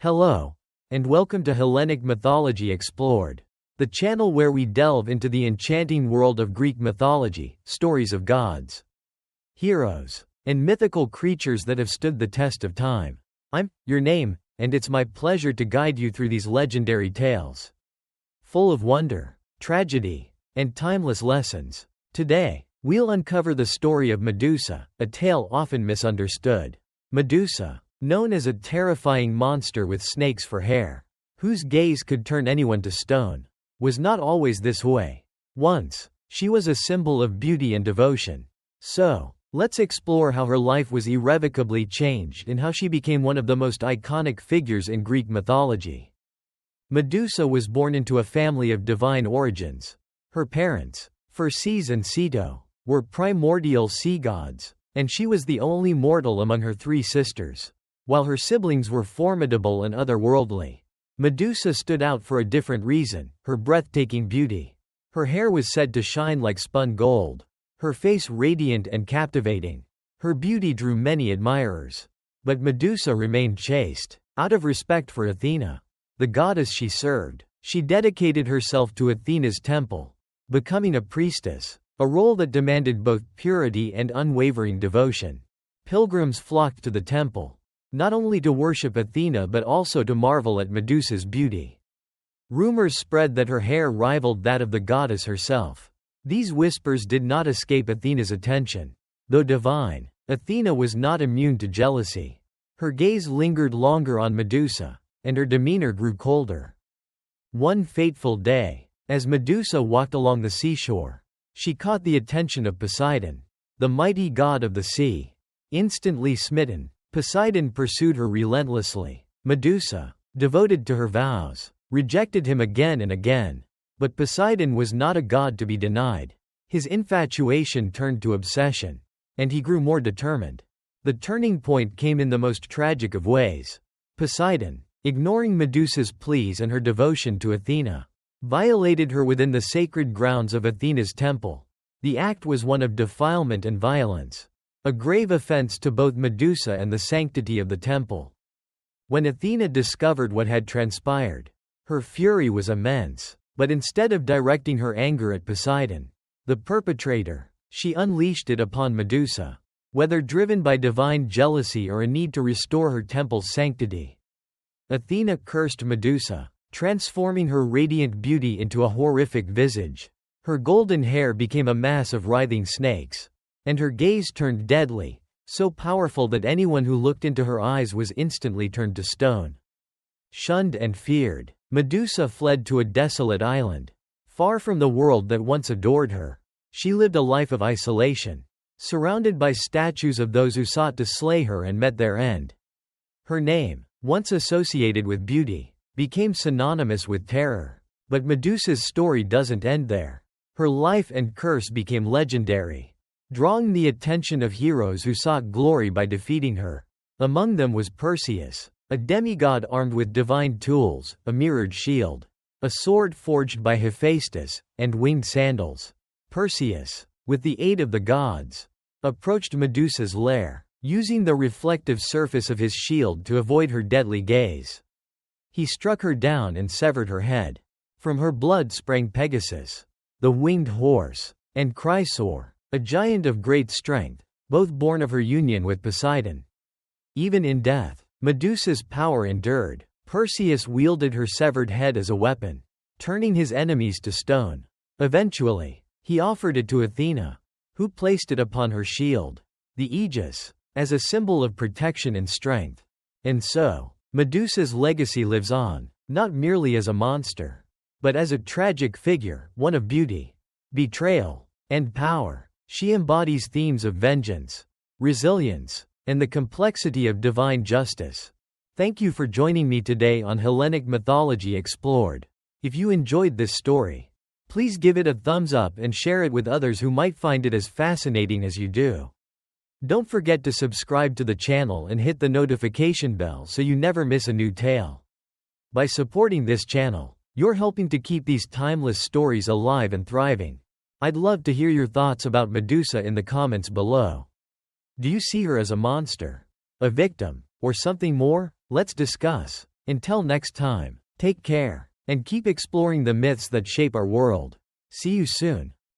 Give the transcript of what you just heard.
Hello, and welcome to Hellenic Mythology Explored, the channel where we delve into the enchanting world of Greek mythology, stories of gods, heroes, and mythical creatures that have stood the test of time. I'm your name, and it's my pleasure to guide you through these legendary tales, full of wonder, tragedy, and timeless lessons. Today, we'll uncover the story of Medusa, a tale often misunderstood. Medusa, known as a terrifying monster with snakes for hair, whose gaze could turn anyone to stone, was not always this way. Once, she was a symbol of beauty and devotion. So, let's explore how her life was irrevocably changed and how she became one of the most iconic figures in Greek mythology. Medusa was born into a family of divine origins. Her parents, Phorcys and Ceto, were primordial sea gods, and she was the only mortal among her three sisters. While her siblings were formidable and otherworldly, Medusa stood out for a different reason: her breathtaking beauty. Her hair was said to shine like spun gold, her face radiant and captivating. Her beauty drew many admirers. But Medusa remained chaste. Out of respect for Athena, the goddess she served, she dedicated herself to Athena's temple, becoming a priestess, a role that demanded both purity and unwavering devotion. Pilgrims flocked to the temple, not only to worship Athena but also to marvel at Medusa's beauty. Rumors spread that her hair rivaled that of the goddess herself. These whispers did not escape Athena's attention. Though divine, Athena was not immune to jealousy. Her gaze lingered longer on Medusa, and her demeanor grew colder. One fateful day, as Medusa walked along the seashore, she caught the attention of Poseidon, the mighty god of the sea. Instantly smitten, Poseidon pursued her relentlessly. Medusa, devoted to her vows, rejected him again and again. But Poseidon was not a god to be denied. His infatuation turned to obsession, and he grew more determined. The turning point came in the most tragic of ways. Poseidon, ignoring Medusa's pleas and her devotion to Athena, violated her within the sacred grounds of Athena's temple. The act was one of defilement and violence, a grave offense to both Medusa and the sanctity of the temple. When Athena discovered what had transpired, her fury was immense. But instead of directing her anger at Poseidon, the perpetrator, she unleashed it upon Medusa, whether driven by divine jealousy or a need to restore her temple's sanctity. Athena cursed Medusa, transforming her radiant beauty into a horrific visage. Her golden hair became a mass of writhing snakes, and her gaze turned deadly, so powerful that anyone who looked into her eyes was instantly turned to stone. Shunned and feared, Medusa fled to a desolate island, far from the world that once adored her. She lived a life of isolation, surrounded by statues of those who sought to slay her and met their end. Her name, once associated with beauty, became synonymous with terror. But Medusa's story doesn't end there. Her life and curse became legendary, drawing the attention of heroes who sought glory by defeating her. Among them was Perseus, a demigod armed with divine tools, a mirrored shield, a sword forged by Hephaestus, and winged sandals. Perseus, with the aid of the gods, approached Medusa's lair, using the reflective surface of his shield to avoid her deadly gaze. He struck her down and severed her head. From her blood sprang Pegasus, the winged horse, and Chrysaor, a giant of great strength, both born of her union with Poseidon. Even in death, Medusa's power endured. Perseus wielded her severed head as a weapon, turning his enemies to stone. Eventually, he offered it to Athena, who placed it upon her shield, the Aegis, as a symbol of protection and strength. And so, Medusa's legacy lives on, not merely as a monster, but as a tragic figure, one of beauty, betrayal, and power. She embodies themes of vengeance, resilience, and the complexity of divine justice. Thank you for joining me today on Hellenic Mythology Explored. If you enjoyed this story, please give it a thumbs up and share it with others who might find it as fascinating as you do. Don't forget to subscribe to the channel and hit the notification bell so you never miss a new tale. By supporting this channel, you're helping to keep these timeless stories alive and thriving. I'd love to hear your thoughts about Medusa in the comments below. Do you see her as a monster, a victim, or something more? Let's discuss. Until next time, take care, and keep exploring the myths that shape our world. See you soon.